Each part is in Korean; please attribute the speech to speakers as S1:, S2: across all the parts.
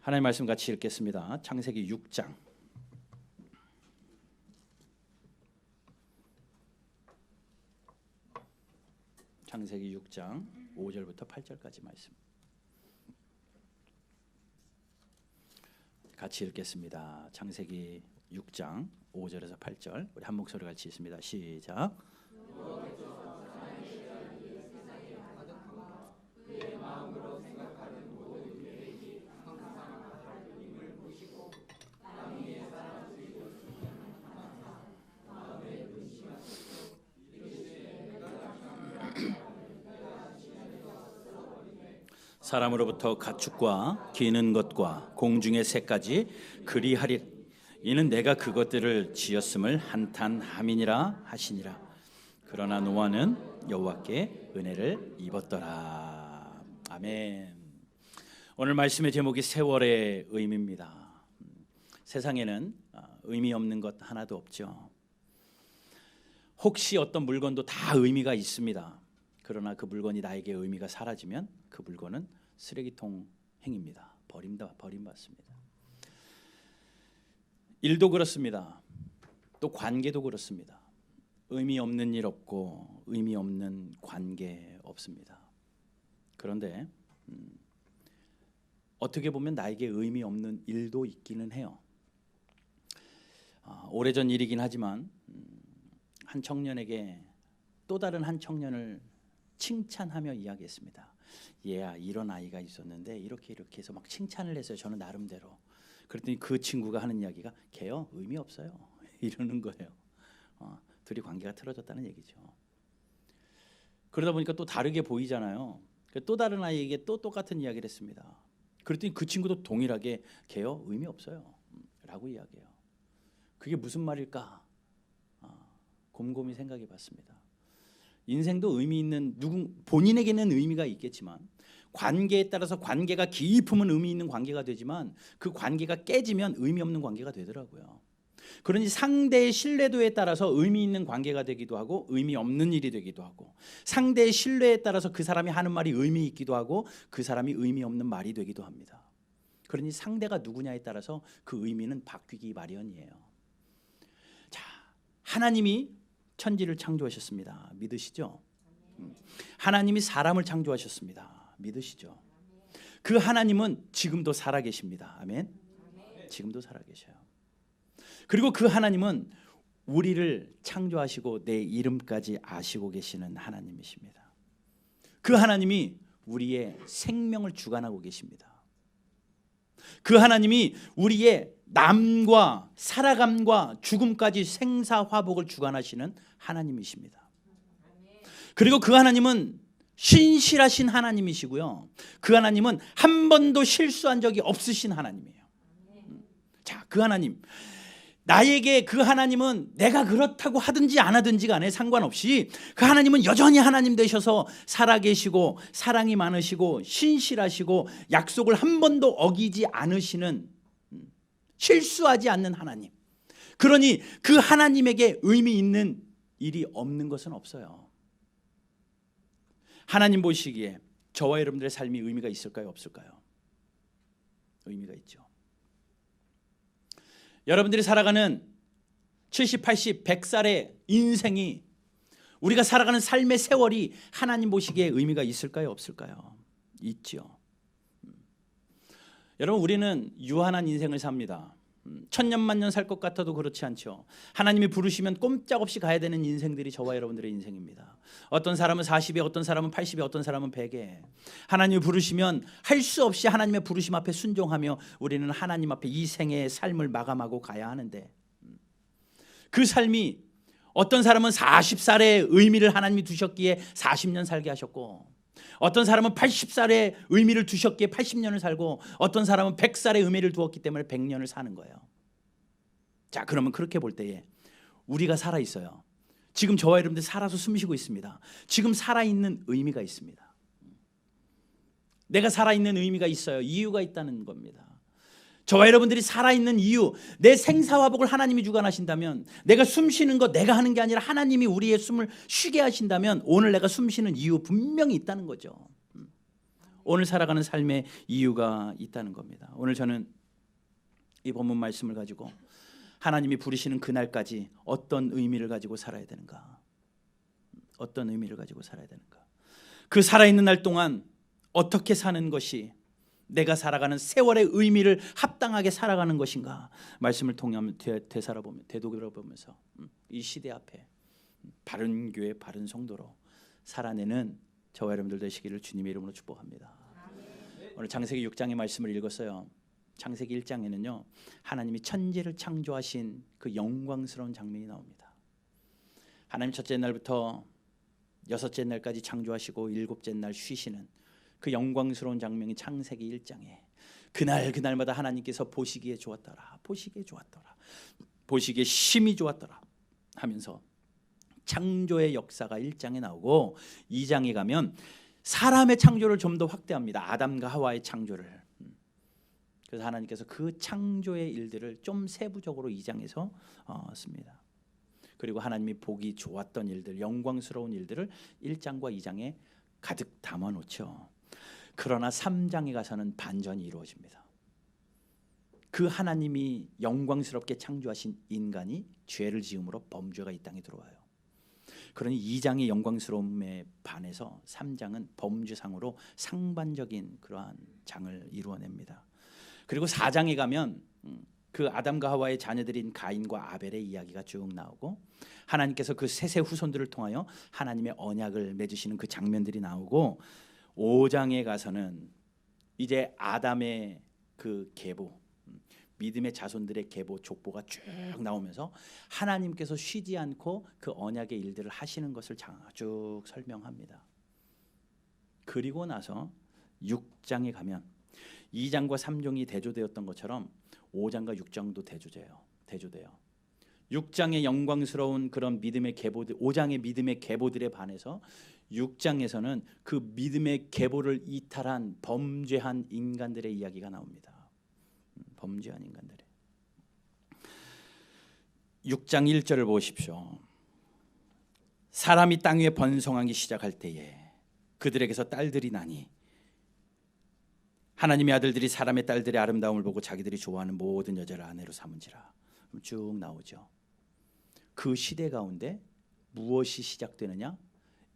S1: 하나님 말씀 같이 읽겠습니다. 창세기 6장. 창세기 6장 5절부터 8절까지 말씀. 같이 읽겠습니다. 창세기 6장 5절에서 8절. 우리 한 목소리 같이 읽습니다. 시작. 사람으로부터 가축과 기는 것과 공중의 새까지 그리하리. 이는 내가 그것들을 지었음을 한탄함이니라 하시니라. 그러나 노아는 여호와께 은혜를 입었더라. 아멘. 오늘 말씀의 제목이 세월의 의미입니다. 세상에는 의미 없는 것 하나도 없죠. 혹시 어떤 물건도 다 의미가 있습니다. 그러나 그 물건이 나에게 의미가 사라지면 그 물건은 쓰레기통 행입니다. 버림받습니다. 일도 그렇습니다. 또 관계도 그렇습니다. 의미 없는 일 없고 의미 없는 관계 없습니다. 그런데 어떻게 보면 나에게 의미 없는 일도 있기는 해요. 오래전 일이긴 하지만 한 청년에게 또 다른 한 청년을 칭찬하며 이야기했습니다. 얘야, 이런 아이가 있었는데 이렇게 해서 막 칭찬을 했어요. 저는 나름대로. 그랬더니 그 친구가 하는 이야기가 걔요 의미 없어요 이러는 거예요. 둘이 관계가 틀어졌다는 얘기죠. 그러다 보니까 또 다르게 보이잖아요. 또 다른 아이에게 또 똑같은 이야기를 했습니다. 그랬더니 그 친구도 동일하게 걔요 의미 없어요 라고 이야기해요. 그게 무슨 말일까? 곰곰이 생각해 봤습니다. 인생도 의미 있는 본인에게는 의미가 있겠지만 관계에 따라서 관계가 깊으면 의미 있는 관계가 되지만 그 관계가 깨지면 의미 없는 관계가 되더라고요. 그러니 상대의 신뢰도에 따라서 의미 있는 관계가 되기도 하고 의미 없는 일이 되기도 하고 상대의 신뢰에 따라서 그 사람이 하는 말이 의미 있기도 하고 그 사람이 의미 없는 말이 되기도 합니다. 그러니 상대가 누구냐에 따라서 그 의미는 바뀌기 마련이에요. 자, 하나님이 천지를 창조하셨습니다. 믿으시죠? 하나님이 사람을 창조하셨습니다. 믿으시죠? 그 하나님은 지금도 살아계십니다. 아멘. 지금도 살아계셔요. 그리고 그 하나님은 우리를 창조하시고 내 이름까지 아시고 계시는 하나님이십니다. 그 하나님이 우리의 생명을 주관하고 계십니다. 그 하나님이 우리의 남과 살아감과 죽음까지 생사화복을 주관하시는 하나님이십니다. 그리고 그 하나님은 신실하신 하나님이시고요. 그 하나님은 한 번도 실수한 적이 없으신 하나님이에요. 자, 그 하나님, 나에게 그 하나님은 내가 그렇다고 하든지 안 하든지 간에 상관없이 그 하나님은 여전히 하나님 되셔서 살아계시고 사랑이 많으시고 신실하시고 약속을 한 번도 어기지 않으시는 실수하지 않는 하나님. 그러니 그 하나님에게 의미 있는 일이 없는 것은 없어요. 하나님 보시기에 저와 여러분들의 삶이 의미가 있을까요? 없을까요? 의미가 있죠. 여러분들이 살아가는 70, 80, 100살의 인생이 우리가 살아가는 삶의 세월이 하나님 보시기에 의미가 있을까요? 없을까요? 있죠. 여러분, 우리는 유한한 인생을 삽니다. 천년만년 살 것 같아도 그렇지 않죠. 하나님이 부르시면 꼼짝없이 가야 되는 인생들이 저와 여러분들의 인생입니다. 어떤 사람은 40에, 어떤 사람은 80에, 어떤 사람은 100에. 하나님이 부르시면 할 수 없이 하나님의 부르심 앞에 순종하며 우리는 하나님 앞에 이 생의 삶을 마감하고 가야 하는데 그 삶이 어떤 사람은 40살의 의미를 하나님이 두셨기에 40년 살게 하셨고 어떤 사람은 80살의 의미를 두셨기에 80년을 살고 어떤 사람은 100살의 의미를 두었기 때문에 100년을 사는 거예요. 자, 그러면 그렇게 볼 때에 우리가 살아있어요. 지금 저와 여러분들 살아서 숨쉬고 있습니다. 지금 살아있는 의미가 있습니다. 내가 살아있는 의미가 있어요. 이유가 있다는 겁니다. 저와 여러분들이 살아있는 이유, 내 생사화복을 하나님이 주관하신다면 내가 숨쉬는 것 내가 하는 게 아니라 하나님이 우리의 숨을 쉬게 하신다면 오늘 내가 숨쉬는 이유 분명히 있다는 거죠. 오늘 살아가는 삶의 이유가 있다는 겁니다. 오늘 저는 이 본문 말씀을 가지고 하나님이 부르시는 그날까지 어떤 의미를 가지고 살아야 되는가, 어떤 의미를 가지고 살아야 되는가, 그 살아있는 날 동안 어떻게 사는 것이 내가 살아가는 세월의 의미를 합당하게 살아가는 것인가, 말씀을 통하면 되돌아보면서 이 시대 앞에 바른 교회, 바른 성도로 살아내는 저와 여러분들 되시기를 주님의 이름으로 축복합니다. 오늘 창세기 6장의 말씀을 읽었어요. 창세기 1장에는요 하나님이 천지를 창조하신 그 영광스러운 장면이 나옵니다. 하나님 첫째 날부터 여섯째 날까지 창조하시고 일곱째 날 쉬시는 그 영광스러운 장면이 창세기 1장에 그날마다 하나님께서 보시기에 좋았더라, 보시기에 좋았더라, 보시기에 심히 좋았더라 하면서 창조의 역사가 1장에 나오고 2장에 가면 사람의 창조를 좀 더 확대합니다. 아담과 하와의 창조를. 그래서 하나님께서 그 창조의 일들을 좀 세부적으로 2장에서 씁니다. 그리고 하나님이 보기 좋았던 일들, 영광스러운 일들을 1장과 2장에 가득 담아놓죠. 그러나 3장에 가서는 반전이 이루어집니다. 그 하나님이 영광스럽게 창조하신 인간이 죄를 지음으로 범죄가 이 땅에 들어와요. 그러니 2장의 영광스러움에 반해서 3장은 범죄상으로 상반적인 그러한 장을 이루어냅니다. 그리고 4장에 가면 그 아담과 하와의 자녀들인 가인과 아벨의 이야기가 쭉 나오고 하나님께서 그 셋의 후손들을 통하여 하나님의 언약을 맺으시는 그 장면들이 나오고 5장에 가서는 이제 아담의 그 계보, 믿음의 자손들의 계보, 족보가 쭉 나오면서 하나님께서 쉬지 않고 그 언약의 일들을 하시는 것을 쭉 설명합니다. 그리고 나서 6장에 가면 2장과 3장이 대조되었던 것처럼 5장과 6장도 대조돼요. 6장의 영광스러운 그런 믿음의 계보들, 5장의 믿음의 계보들에 반해서 6장에서는 그 믿음의 계보를 이탈한 범죄한 인간들의 이야기가 나옵니다. 범죄한 인간들의 6장 1절을 보십시오. 사람이 땅 위에 번성하기 시작할 때에 그들에게서 딸들이 나니 하나님의 아들들이 사람의 딸들의 아름다움을 보고 자기들이 좋아하는 모든 여자를 아내로 삼은지라. 쭉 나오죠. 그 시대 가운데 무엇이 시작되느냐?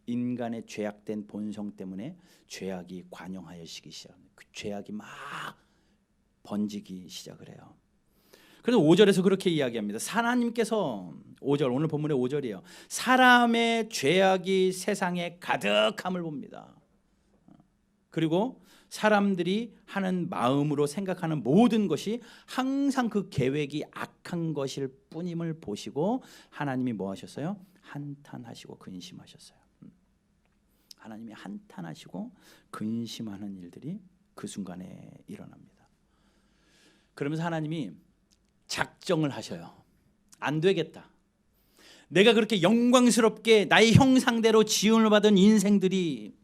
S1: 인간의 죄악된 본성 때문에 죄악이 관영하여지기 시작합니다. 그 죄악이 막 번지기 시작을 해요. 그래서 5절에서 그렇게 이야기합니다. 하나님께서 5절, 오늘 본문의 5절이에요. 사람의 죄악이 세상에 가득함을 봅니다. 그리고 사람들이 하는 마음으로 생각하는 모든 것이 항상 그 계획이 악한 것일 뿐임을 보시고 하나님이 뭐 하셨어요? 한탄하시고 근심하셨어요. 하나님이 한탄하시고 근심하는 일들이 그 순간에 일어납니다. 그러면서 하나님이 작정을 하셔요. 안 되겠다. 내가 그렇게 영광스럽게 나의 형상대로 지음을 받은 인생들이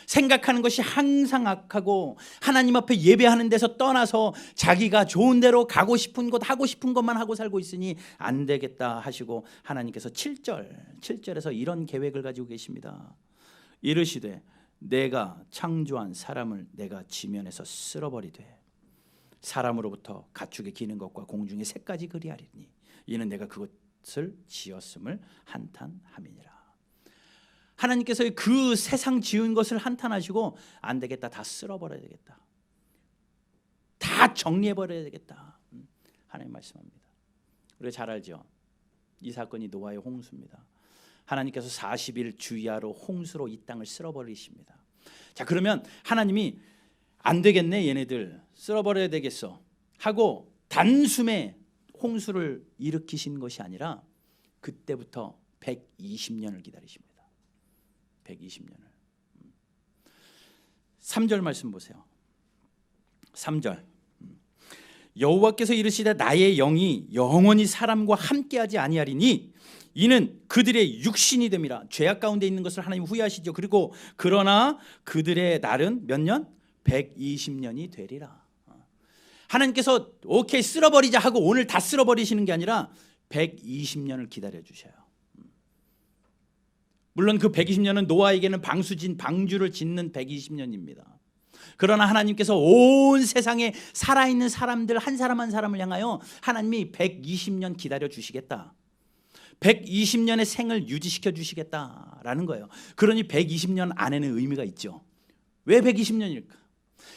S1: 생각하는 것이 항상 악하고 하나님 앞에 예배하는 데서 떠나서 자기가 좋은 데로 가고 싶은 곳 하고 싶은 것만 하고 살고 있으니 안 되겠다 하시고 하나님께서 7절에서 이런 계획을 가지고 계십니다. 이르시되 내가 창조한 사람을 내가 지면에서 쓸어버리되 사람으로부터 가축의 기는 것과 공중의 새까지 그리하리니 이는 내가 그것을 지었음을 한탄함이니라. 하나님께서 그 세상 지은 것을 한탄하시고 안 되겠다, 다 쓸어버려야 되겠다, 다 정리해버려야 되겠다 하나님 말씀합니다. 우리가 잘 알죠. 이 사건이 노아의 홍수입니다. 하나님께서 40일 주야로 홍수로 이 땅을 쓸어버리십니다. 자, 그러면 하나님이 안 되겠네, 얘네들 쓸어버려야 되겠어 하고 단숨에 홍수를 일으키신 것이 아니라 그때부터 120년을 기다리십니다. 120년을. 3절 말씀 보세요. 3절. 여호와께서 이르시되 나의 영이 영원히 사람과 함께하지 아니하리니 이는 그들의 육신이 됨이라. 죄악 가운데 있는 것을 하나님 후회하시죠. 그리고 그러나 그들의 날은 몇 년? 120년이 되리라. 하나님께서 오케이 쓸어버리자 하고 오늘 다 쓸어버리시는 게 아니라 120년을 기다려 주셔요. 물론 그 120년은 노아에게는 방주를 짓는 120년입니다. 그러나 하나님께서 온 세상에 살아있는 사람들 한 사람 한 사람을 향하여 하나님이 120년 기다려 주시겠다. 120년의 생을 유지시켜 주시겠다라는 거예요. 그러니 120년 안에는 의미가 있죠. 왜 120년일까?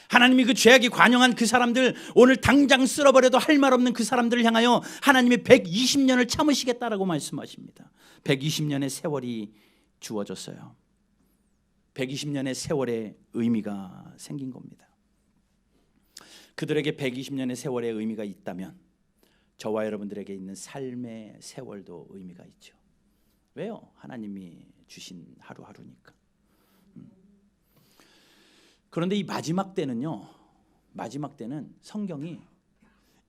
S1: 하나님이 그 죄악이 관영한 그 사람들, 오늘 당장 쓸어버려도 할 말 없는 그 사람들을 향하여 하나님이 120년을 참으시겠다라고 말씀하십니다. 120년의 세월이 주어졌어요. 120년의 세월의 의미가 생긴 겁니다. 그들에게 120년의 세월의 의미가 있다면 저와 여러분들에게 있는 삶의 세월도 의미가 있죠. 왜요? 하나님이 주신 하루하루니까. 그런데 이 마지막 때는요, 마지막 때는 성경이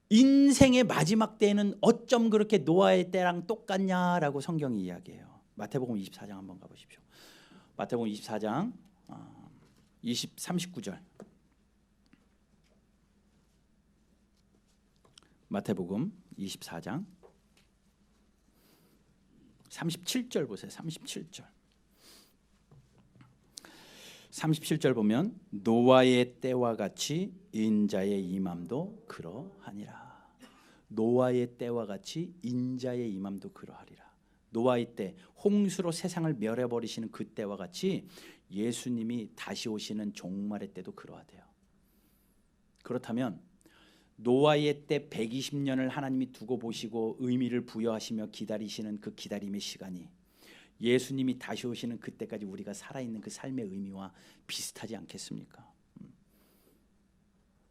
S1: 인생의 마지막 때는 어쩜 그렇게 노아의 때랑 똑같냐라고 성경이 이야기해요. 마태복음 24장 한번 가보십시오. 마태복음 24장 39절. 마태복음 24장 37절 보세요. 37절 보면 노아의 때와 같이 인자의 임함도 그러하니라. 노아의 때와 같이 인자의 임함도 그러하리라. 노아의 때, 홍수로 세상을 멸해버리시는 그 때와 같이 예수님이 다시 오시는 종말의 때도 그러하대요. 그렇다면 노아의 때 120년을 하나님이 두고 보시고 의미를 부여하시며 기다리시는 그 기다림의 시간이 예수님이 다시 오시는 그때까지 우리가 살아있는 그 삶의 의미와 비슷하지 않겠습니까?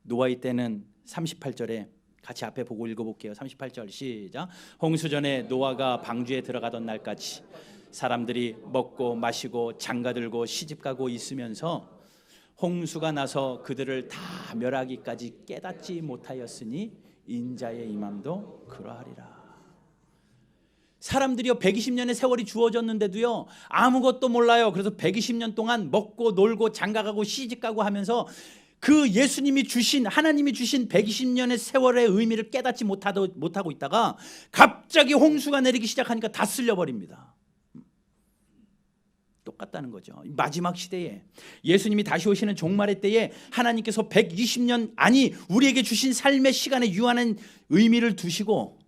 S1: 노아의 때는 38절에 같이 앞에 보고 읽어볼게요. 38절 시작. 홍수 전에 노아가 방주에 들어가던 날까지 사람들이 먹고 마시고 장가들고 시집가고 있으면서 홍수가 나서 그들을 다 멸하기까지 깨닫지 못하였으니 인자의 임함도 그러하리라. 사람들이요 120년의 세월이 주어졌는데도요 아무것도 몰라요. 그래서 120년 동안 먹고 놀고 장가가고 시집가고 하면서 그 예수님이 주신, 하나님이 주신 120년의 세월의 의미를 깨닫지 못하고 있다가 갑자기 홍수가 내리기 시작하니까 다 쓸려버립니다. 똑같다는 거죠. 마지막 시대에 예수님이 다시 오시는 종말의 때에 하나님께서 120년, 아니 우리에게 주신 삶의 시간에 유한한 의미를 두시고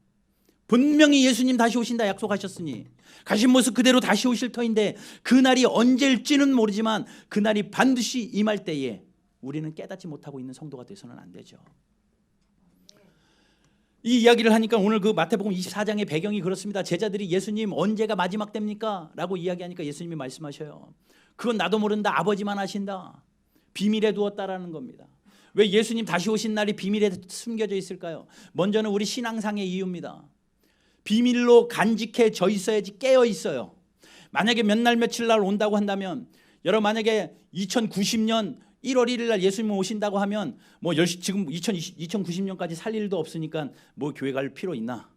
S1: 분명히 예수님 다시 오신다 약속하셨으니 가신 모습 그대로 다시 오실 터인데 그날이 언제일지는 모르지만 그날이 반드시 임할 때에 우리는 깨닫지 못하고 있는 성도가 돼서는 안 되죠. 이 이야기를 하니까 오늘 그 마태복음 24장의 배경이 그렇습니다. 제자들이 예수님 언제가 마지막 때입니까? 라고 이야기하니까 예수님이 말씀하셔요. 그건 나도 모른다. 아버지만 아신다. 비밀에 두었다라는 겁니다. 왜 예수님 다시 오신 날이 비밀에 숨겨져 있을까요? 먼저는 우리 신앙상의 이유입니다. 비밀로 간직해져 있어야지 깨어 있어요. 만약에 몇 날 며칠 날 온다고 한다면 여러분 만약에 2090년 1월 1일 날 예수님 오신다고 하면 뭐 지금 2090년까지 살 일도 없으니까 뭐 교회 갈 필요 있나?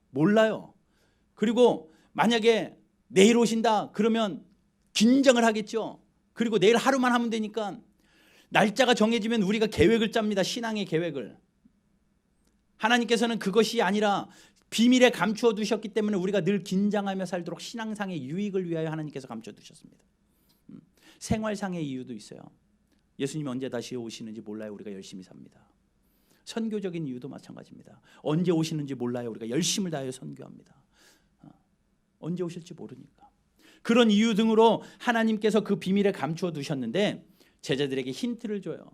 S1: 몰라요. 그리고 만약에 내일 오신다 그러면 긴장을 하겠죠. 그리고 내일 하루만 하면 되니까 날짜가 정해지면 우리가 계획을 짭니다. 신앙의 계획을. 하나님께서는 그것이 아니라 비밀에 감추어 두셨기 때문에 우리가 늘 긴장하며 살도록 신앙상의 유익을 위하여 하나님께서 감춰 두셨습니다. 생활상의 이유도 있어요. 예수님이 언제 다시 오시는지 몰라요. 우리가 열심히 삽니다. 선교적인 이유도 마찬가지입니다. 언제 오시는지 몰라요. 우리가 열심을 다하여 선교합니다. 언제 오실지 모르니까. 그런 이유 등으로 하나님께서 그 비밀에 감추어 두셨는데 제자들에게 힌트를 줘요.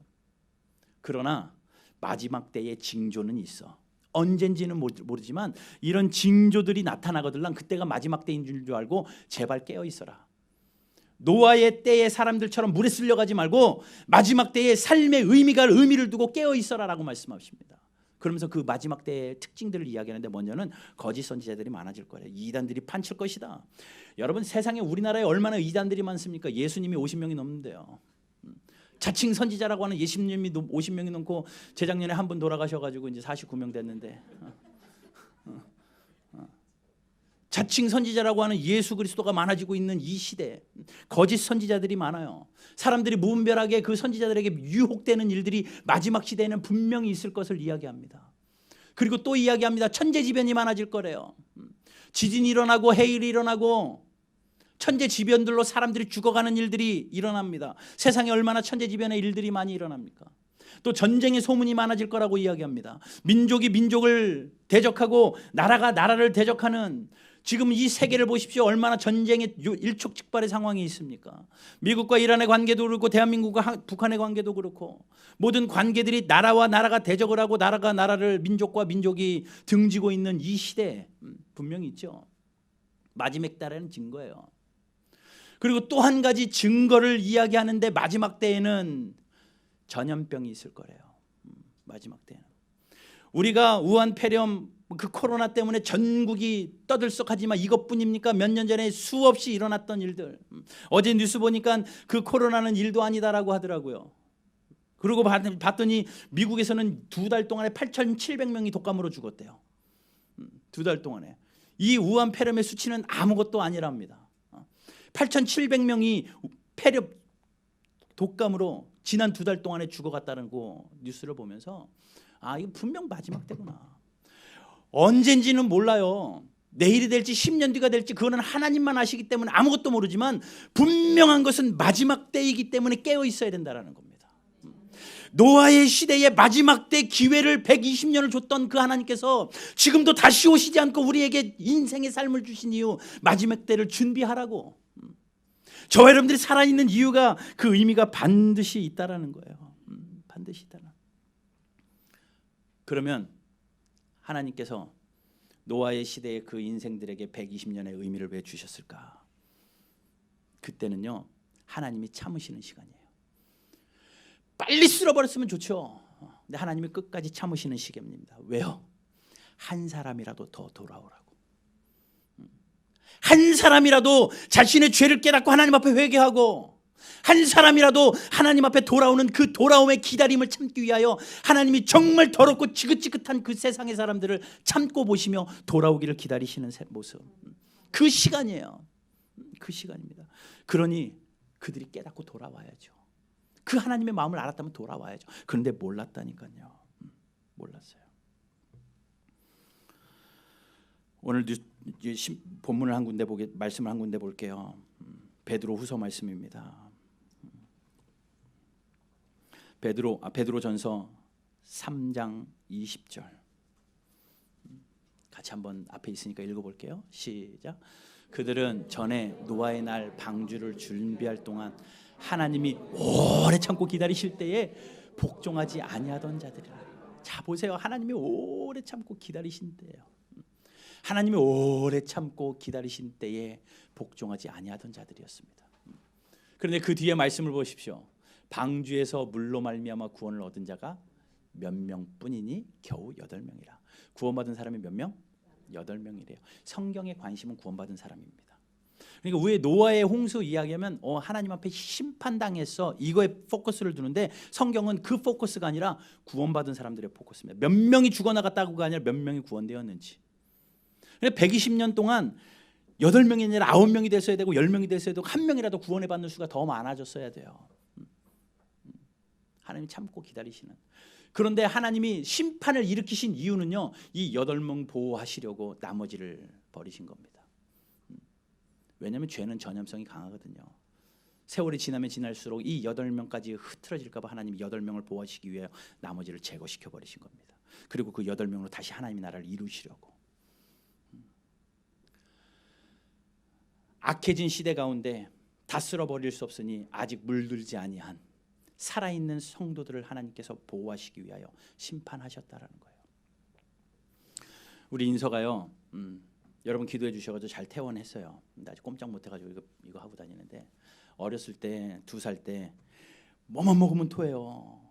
S1: 그러나 마지막 때의 징조는 있어. 언젠지는 모르지만 이런 징조들이 나타나거들랑 그때가 마지막 때인 줄 알고 제발 깨어 있어라. 노아의 때의 사람들처럼 물에 쓸려가지 말고 마지막 때의 삶의 의미를 두고 깨어 있어라라고 말씀하십니다. 그러면서 그 마지막 때의 특징들을 이야기하는데 먼저는 거짓 선지자들이 많아질 거예요. 이단들이 판칠 것이다. 여러분 세상에 우리나라에 얼마나 이단들이 많습니까? 예수님이 50명이 넘는데요. 자칭 선지자라고 하는 예수님이 50명이 넘고 재작년에 한 분 돌아가셔가지고 이제 49명 됐는데 자칭 선지자라고 하는 예수 그리스도가 많아지고 있는 이 시대에 거짓 선지자들이 많아요. 사람들이 무분별하게 그 선지자들에게 유혹되는 일들이 마지막 시대에는 분명히 있을 것을 이야기합니다. 그리고 또 이야기합니다. 천재지변이 많아질 거래요. 지진이 일어나고 해일이 일어나고 천재지변들로 사람들이 죽어가는 일들이 일어납니다. 세상에 얼마나 천재지변의 일들이 많이 일어납니까? 또 전쟁의 소문이 많아질 거라고 이야기합니다. 민족이 민족을 대적하고 나라가 나라를 대적하는, 지금 이 세계를 보십시오. 얼마나 전쟁의 일촉즉발의 상황이 있습니까? 미국과 이란의 관계도 그렇고 대한민국과 북한의 관계도 그렇고 모든 관계들이 나라와 나라가 대적을 하고 나라가 나라를, 민족과 민족이 등지고 있는 이 시대에 분명히 있죠. 마지막 때라는 증거예요. 그리고 또 한 가지 증거를 이야기하는데 마지막 때에는 전염병이 있을 거래요. 마지막 때는 우리가 우한 폐렴 그 코로나 때문에 전국이 떠들썩하지만 이것뿐입니까? 몇 년 전에 수없이 일어났던 일들. 어제 뉴스 보니까 그 코로나는 일도 아니다라고 하더라고요. 그리고 봤더니 미국에서는 2달 동안에 8,700명이 독감으로 죽었대요. 2달 동안에. 이 우한 폐렴의 수치는 아무것도 아니랍니다. 8,700명이 폐렴 독감으로 지난 2달 동안에 죽어갔다는 그 뉴스를 보면서 아, 이거 분명 마지막 때구나. 언젠지는 몰라요. 내일이 될지 10년 뒤가 될지 그거는 하나님만 아시기 때문에 아무것도 모르지만 분명한 것은 마지막 때이기 때문에 깨어 있어야 된다는 겁니다. 노아의 시대의 마지막 때 기회를 120년을 줬던 그 하나님께서 지금도 다시 오시지 않고 우리에게 인생의 삶을 주신 이유, 마지막 때를 준비하라고. 저와 여러분들이 살아있는 이유가, 그 의미가 반드시 있다라는 거예요. 반드시 있다는. 그러면 하나님께서 노아의 시대의 그 인생들에게 120년의 의미를 왜 주셨을까? 그때는요, 하나님이 참으시는 시간이에요. 빨리 쓸어버렸으면 좋죠. 근데 하나님이 끝까지 참으시는 시간입니다. 왜요? 한 사람이라도 더 돌아오라고. 한 사람이라도 자신의 죄를 깨닫고 하나님 앞에 회개하고, 한 사람이라도 하나님 앞에 돌아오는 그 돌아옴의 기다림을 참기 위하여 하나님이 정말 더럽고 지긋지긋한 그 세상의 사람들을 참고 보시며 돌아오기를 기다리시는 모습. 그 시간이에요. 그 시간입니다. 그러니 그들이 깨닫고 돌아와야죠. 그 하나님의 마음을 알았다면 돌아와야죠. 그런데 몰랐다니까요. 몰랐어요. 오늘 본문을 한 군데 말씀을 한 군데 볼게요. 베드로후서 말씀입니다. 베드로전서 3장 20절. 같이 한번 앞에 있으니까 읽어볼게요. 시작. 그들은 전에 노아의 날 방주를 준비할 동안 하나님이 오래 참고 기다리실 때에 복종하지 아니하던 자들이라. 자, 보세요. 하나님이 오래 참고 기다리신 때예요. 하나님이 오래 참고 기다리신 때에 복종하지 아니하던 자들이었습니다. 그런데 그 뒤에 말씀을 보십시오. 방주에서 물로 말미암아 구원을 얻은 자가 몇 명뿐이니 겨우 8명이라. 구원받은 사람이 몇 명? 8명이래요. 성경의 관심은 구원받은 사람입니다. 그러니까 왜 노아의 홍수 이야기하면 하나님 앞에 심판당했어, 이거에 포커스를 두는데 성경은 그 포커스가 아니라 구원받은 사람들의 포커스입니다. 몇 명이 죽어나갔다고가 아니라 몇 명이 구원되었는지. 120년 동안 8명이 아니라 9명이 됐어야 되고 10명이 됐어야 되고 1명이라도 구원을 받는 수가 더 많아졌어야 돼요. 하나님이 참고 기다리시는. 그런데 하나님이 심판을 일으키신 이유는요, 이 8명 보호하시려고 나머지를 버리신 겁니다. 왜냐하면 죄는 전염성이 강하거든요. 세월이 지나면 지날수록 이 8명까지 흐트러질까 봐 하나님이 8명을 보호하시기 위해 나머지를 제거시켜 버리신 겁니다. 그리고 그 8명으로 다시 하나님의 나라를 이루시려고. 악해진 시대 가운데 다 쓸어버릴 수 없으니 아직 물들지 아니한 살아있는 성도들을 하나님께서 보호하시기 위하여 심판하셨다라는 거예요. 우리 인서가요, 여러분 기도해 주셔가지고 잘 퇴원했어요. 근데 아직 꼼짝 못해가지고 이거 하고 다니는데, 어렸을 때 2살 때 뭐만 먹으면 토해요.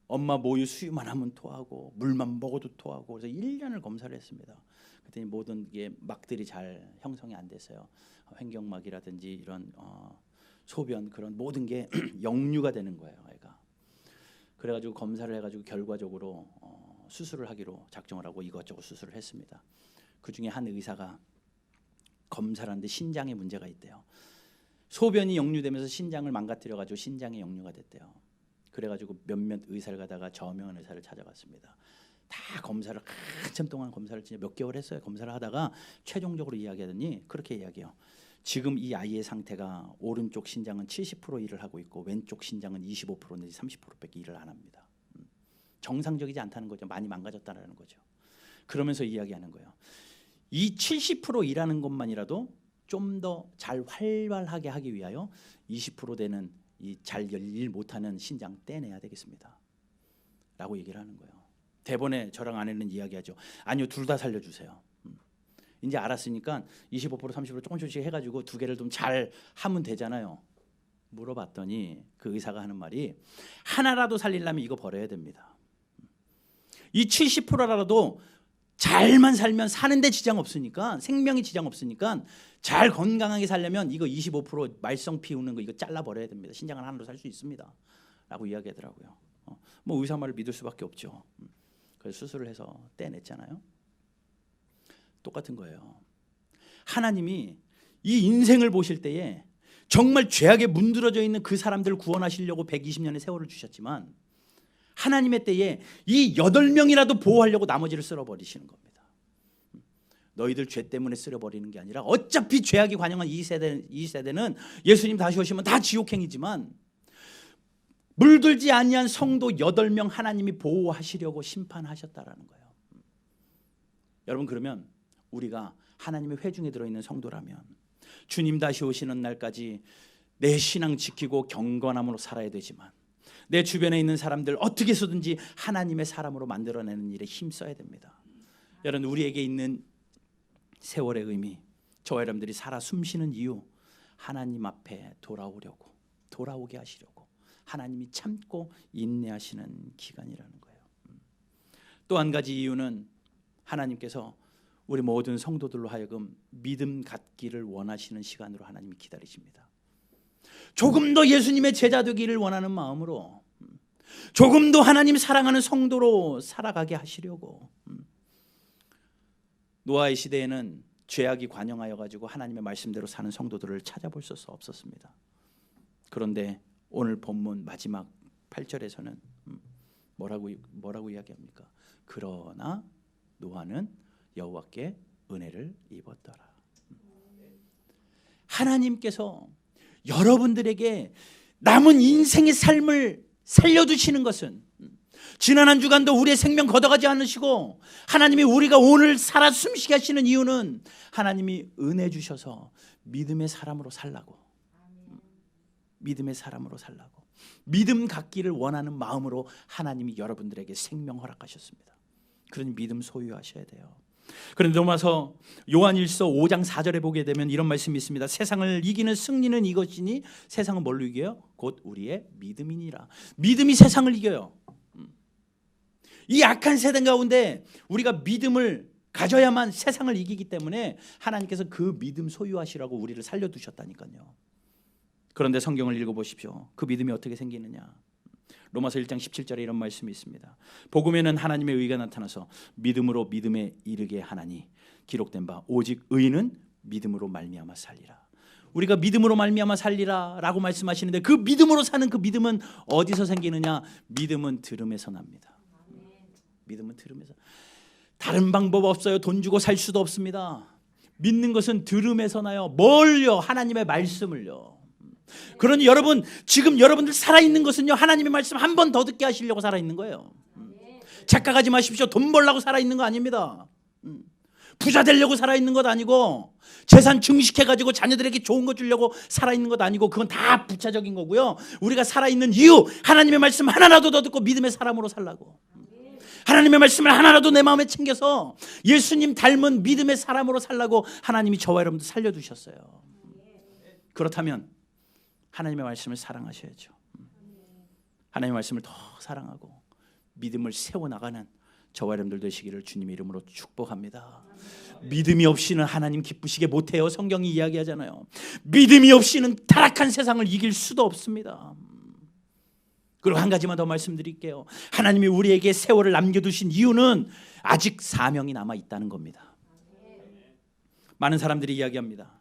S1: 엄마 모유 수유만 하면 토하고 물만 먹어도 토하고. 그래서 1년을 검사를 했습니다. 그랬더니 모든 게 막들이 잘 형성이 안 됐어요. 횡격막이라든지 이런 소변, 그런 모든 게 역류가 되는 거예요, 애가. 그래가지고 검사를 해가지고 결과적으로 수술을 하기로 작정을 하고 이것저것 수술을 했습니다. 그 중에 한 의사가 검사를 하는데 신장에 문제가 있대요. 소변이 역류되면서 신장을 망가뜨려가지고 신장에 역류가 됐대요. 그래가지고 몇몇 의사를 가다가 저명한 의사를 찾아갔습니다. 다 검사를 한참 동안 검사를 진짜 몇 개월 했어요. 검사를 하다가 최종적으로 이야기하더니 그렇게 이야기해요. 지금 이 아이의 상태가 오른쪽 신장은 70% 일을 하고 있고 왼쪽 신장은 25% 내지 30%밖에 일을 안 합니다. 정상적이지 않다는 거죠. 많이 망가졌다는 거죠. 그러면서 이야기하는 거예요. 이 70% 일하는 것만이라도 좀 더 잘 활발하게 하기 위하여 20% 되는 이 잘 일 못하는 신장 떼내야 되겠습니다. 라고 얘기를 하는 거예요. 대본에 저랑 아내는 이야기하죠. 아니요, 둘 다 살려주세요. 이제 알았으니까 25% 30% 조금씩 해가지고 두 개를 좀 잘 하면 되잖아요. 물어봤더니 그 의사가 하는 말이 하나라도 살리려면 이거 버려야 됩니다. 이 70%라도 잘만 살면 사는데 지장 없으니까, 생명에 지장 없으니까 잘 건강하게 살려면 이거 25% 말썽 피우는 거 이거 잘라버려야 됩니다. 신장을 하나로 살 수 있습니다. 라고 이야기하더라고요. 뭐 의사 말을 믿을 수밖에 없죠. 그래서 수술을 해서 떼냈잖아요. 똑같은 거예요. 하나님이 이 인생을 보실 때에 정말 죄악에 문드러져 있는 그 사람들을 구원하시려고 120년의 세월을 주셨지만 하나님의 때에 이 8명이라도 보호하려고 나머지를 쓸어버리시는 겁니다. 너희들 죄 때문에 쓸어버리는 게 아니라 어차피 죄악이 관영한 이 세대는 예수님 다시 오시면 다 지옥행이지만 물들지 아니한 성도 8명 하나님이 보호하시려고 심판하셨다라는 거예요. 여러분, 그러면 우리가 하나님의 회중에 들어있는 성도라면 주님 다시 오시는 날까지 내 신앙 지키고 경건함으로 살아야 되지만 내 주변에 있는 사람들 어떻게 해서든지 하나님의 사람으로 만들어내는 일에 힘써야 됩니다. 여러분, 우리에게 있는 세월의 의미, 저와 여러분들이 살아 숨쉬는 이유, 하나님 앞에 돌아오게 하시려고 하나님이 참고 인내하시는 기간이라는 거예요. 또 한 가지 이유는 하나님께서 우리 모든 성도들로 하여금 믿음 갖기를 원하시는 시간으로 하나님이 기다리십니다. 조금 더 예수님의 제자 되기를 원하는 마음으로, 조금 더 하나님 사랑하는 성도로 살아가게 하시려고. 노아의 시대에는 죄악이 관영하여 가지고 하나님의 말씀대로 사는 성도들을 찾아볼 수 없었습니다. 그런데 오늘 본문 마지막 8절에서는 뭐라고 이야기합니까? 그러나 노아는 여호와께 은혜를 입었더라. 하나님께서 여러분들에게 남은 인생의 삶을 살려두시는 것은, 지난 한 주간도 우리의 생명 걷어가지 않으시고 하나님이 우리가 오늘 살아 숨쉬게 하시는 이유는 하나님이 은혜 주셔서 믿음의 사람으로 살라고, 믿음 갖기를 원하는 마음으로 하나님이 여러분들에게 생명 허락하셨습니다. 그런 믿음 소유하셔야 돼요. 그런데 넘어서 요한일서 5장 4절에 보게 되면 이런 말씀이 있습니다. 세상을 이기는 승리는 이것이니 세상은 뭘로 이겨요? 곧 우리의 믿음이니라. 믿음이 세상을 이겨요. 이 악한 세상 가운데 우리가 믿음을 가져야만 세상을 이기기 때문에 하나님께서 그 믿음 소유하시라고 우리를 살려두셨다니까요. 그런데 성경을 읽어보십시오. 그 믿음이 어떻게 생기느냐? 로마서 1장 17절에 이런 말씀이 있습니다. 복음에는 하나님의 의가 나타나서 믿음으로 믿음에 이르게 하나니 기록된 바 오직 의인은 믿음으로 말미암아 살리라. 우리가 믿음으로 말미암아 살리라 라고 말씀하시는데 그 믿음으로 사는 그 믿음은 어디서 생기느냐? 믿음은 들음에서 납니다. 믿음은 들음에서. 다른 방법 없어요. 돈 주고 살 수도 없습니다. 믿는 것은 들음에서 나요. 뭘요? 하나님의 말씀을요. 그러니 여러분, 지금 여러분들 살아있는 것은요, 하나님의 말씀 한 번 더 듣게 하시려고 살아있는 거예요. 착각하지 마십시오. 돈 벌려고 살아있는 거 아닙니다. 부자 되려고 살아있는 것 아니고, 재산 증식해가지고 자녀들에게 좋은 거 주려고 살아있는 것 아니고, 그건 다 부차적인 거고요. 우리가 살아있는 이유, 하나님의 말씀 하나라도 더 듣고 믿음의 사람으로 살라고, 하나님의 말씀을 하나라도 내 마음에 챙겨서 예수님 닮은 믿음의 사람으로 살라고 하나님이 저와 여러분도 살려두셨어요. 그렇다면 하나님의 말씀을 사랑하셔야죠. 하나님의 말씀을 더 사랑하고 믿음을 세워나가는 저와 여러분들 되시기를 주님의 이름으로 축복합니다. 믿음이 없이는 하나님 기쁘시게 못해요. 성경이 이야기하잖아요. 믿음이 없이는 타락한 세상을 이길 수도 없습니다. 그리고 한 가지만 더 말씀드릴게요. 하나님이 우리에게 세월을 남겨두신 이유는 아직 사명이 남아있다는 겁니다. 많은 사람들이 이야기합니다.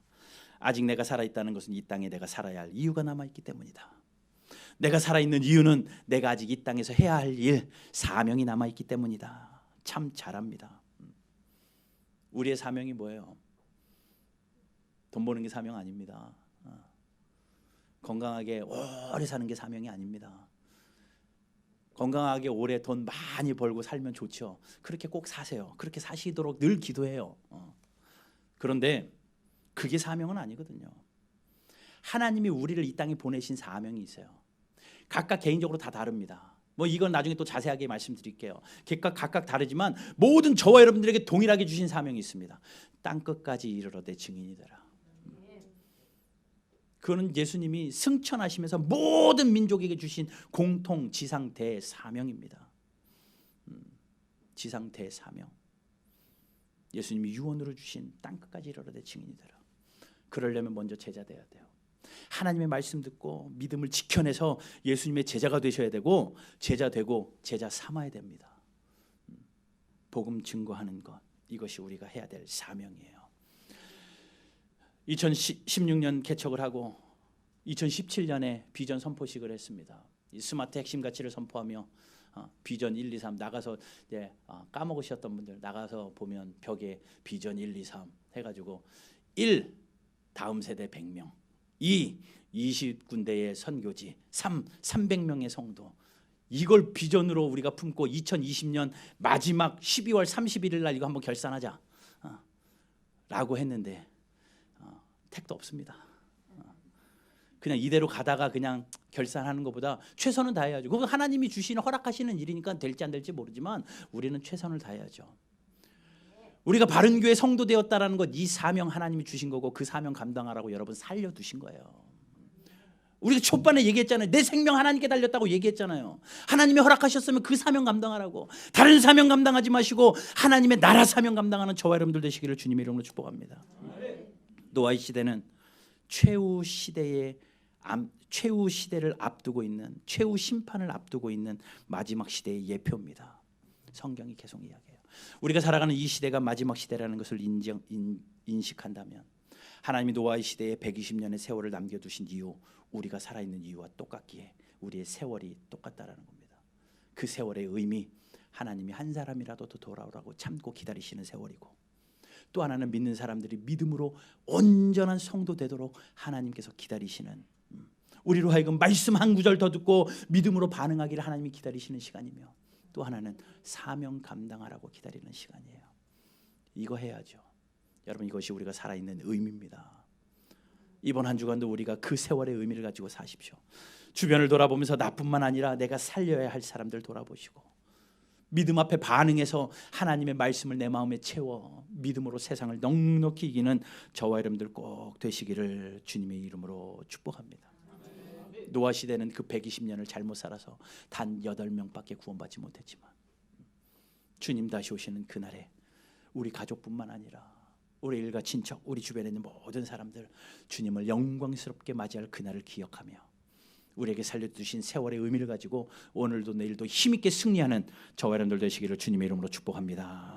S1: 아직 내가 살아있다는 것은 이 땅에 내가 살아야 할 이유가 남아있기 때문이다. 내가 살아있는 이유는 내가 아직 이 땅에서 해야 할 일, 사명이 남아있기 때문이다. 참 잘합니다. 우리의 사명이 뭐예요? 돈 버는 게 사명 아닙니다. 건강하게 오래 사는 게 사명이 아닙니다. 건강하게 오래 돈 많이 벌고 살면 좋죠. 그렇게 꼭 사세요. 그렇게 사시도록 늘 기도해요. 그런데 그게 사명은 아니거든요. 하나님이 우리를 이 땅에 보내신 사명이 있어요. 각각 개인적으로 다 다릅니다. 뭐 이건 나중에 또 자세하게 말씀드릴게요. 각각 다르지만 모든 저와 여러분들에게 동일하게 주신 사명이 있습니다. 땅 끝까지 이르러 내 증인이 되라. 그거는 예수님이 승천하시면서 모든 민족에게 주신 공통 지상 대사명입니다. 지상 대사명. 예수님이 유언으로 주신 땅 끝까지 이르러 내 증인이 되라. 그러려면 먼저 제자 돼야 돼요. 하나님의 말씀 듣고 믿음을 지켜내서 예수님의 제자가 되셔야 되고, 제자 되고 제자 삼아야 됩니다. 복음 증거하는 것, 이것이 우리가 해야 될 사명이에요. 2016년 개척을 하고 2017년에 비전 선포식을 했습니다. 이 스마트 핵심 가치를 선포하며 비전 1, 2, 3 나가서 이제 까먹으셨던 분들 나가서 보면 벽에 비전 1, 2, 3 해가지고 1. 다음 세대 100명, 2. 20군데의 선교지, 3. 300명의 성도. 이걸 비전으로 우리가 품고 2020년 마지막 12월 31일 날 이거 한번 결산하자 라고 했는데 택도 없습니다. 그냥 이대로 가다가 그냥 결산하는 것보다 최선은 다해야죠. 그건 하나님이 주시는 허락하시는 일이니까 될지 안 될지 모르지만 우리는 최선을 다해야죠. 우리가 바른 교회 성도 되었다라는 것, 이 사명 하나님이 주신 거고 그 사명 감당하라고 여러분 살려두신 거예요. 우리가 초반에 얘기했잖아요. 내 생명 하나님께 달렸다고 얘기했잖아요. 하나님이 허락하셨으면 그 사명 감당하라고. 다른 사명 감당하지 마시고 하나님의 나라 사명 감당하는 저와 여러분들 되시기를 주님의 이름으로 축복합니다. 노아의 시대는 최후 시대를 앞두고 있는, 최후 심판을 앞두고 있는 마지막 시대의 예표입니다. 성경이 계속 이야기해요. 우리가 살아가는 이 시대가 마지막 시대라는 것을 인식한다면 하나님이 노아의 시대에 120년의 세월을 남겨두신 이유, 우리가 살아있는 이유와 똑같기에 우리의 세월이 똑같다라는 겁니다. 그 세월의 의미, 하나님이 한 사람이라도 더 돌아오라고 참고 기다리시는 세월이고, 또 하나는 믿는 사람들이 믿음으로 온전한 성도 되도록 하나님께서 기다리시는, 우리로 하여금 말씀 한 구절 더 듣고 믿음으로 반응하기를 하나님이 기다리시는 시간이며, 또 하나는 사명 감당하라고 기다리는 시간이에요. 이거 해야죠. 여러분, 이것이 우리가 살아있는 의미입니다. 이번 한 주간도 우리가 그 세월의 의미를 가지고 사십시오. 주변을 돌아보면서 나뿐만 아니라 내가 살려야 할 사람들 돌아보시고, 믿음 앞에 반응해서 하나님의 말씀을 내 마음에 채워 믿음으로 세상을 넉넉히 이기는 저와 여러분들 꼭 되시기를 주님의 이름으로 축복합니다. 노아 시대는 그 120년을 잘못 살아서 단 8명밖에 구원받지 못했지만, 주님 다시 오시는 그날에 우리 가족뿐만 아니라 우리 일가 친척, 우리 주변에 있는 모든 사람들 주님을 영광스럽게 맞이할 그날을 기억하며 우리에게 살려주신 세월의 의미를 가지고 오늘도 내일도 힘있게 승리하는 저와 여러분들 되시기를 주님의 이름으로 축복합니다.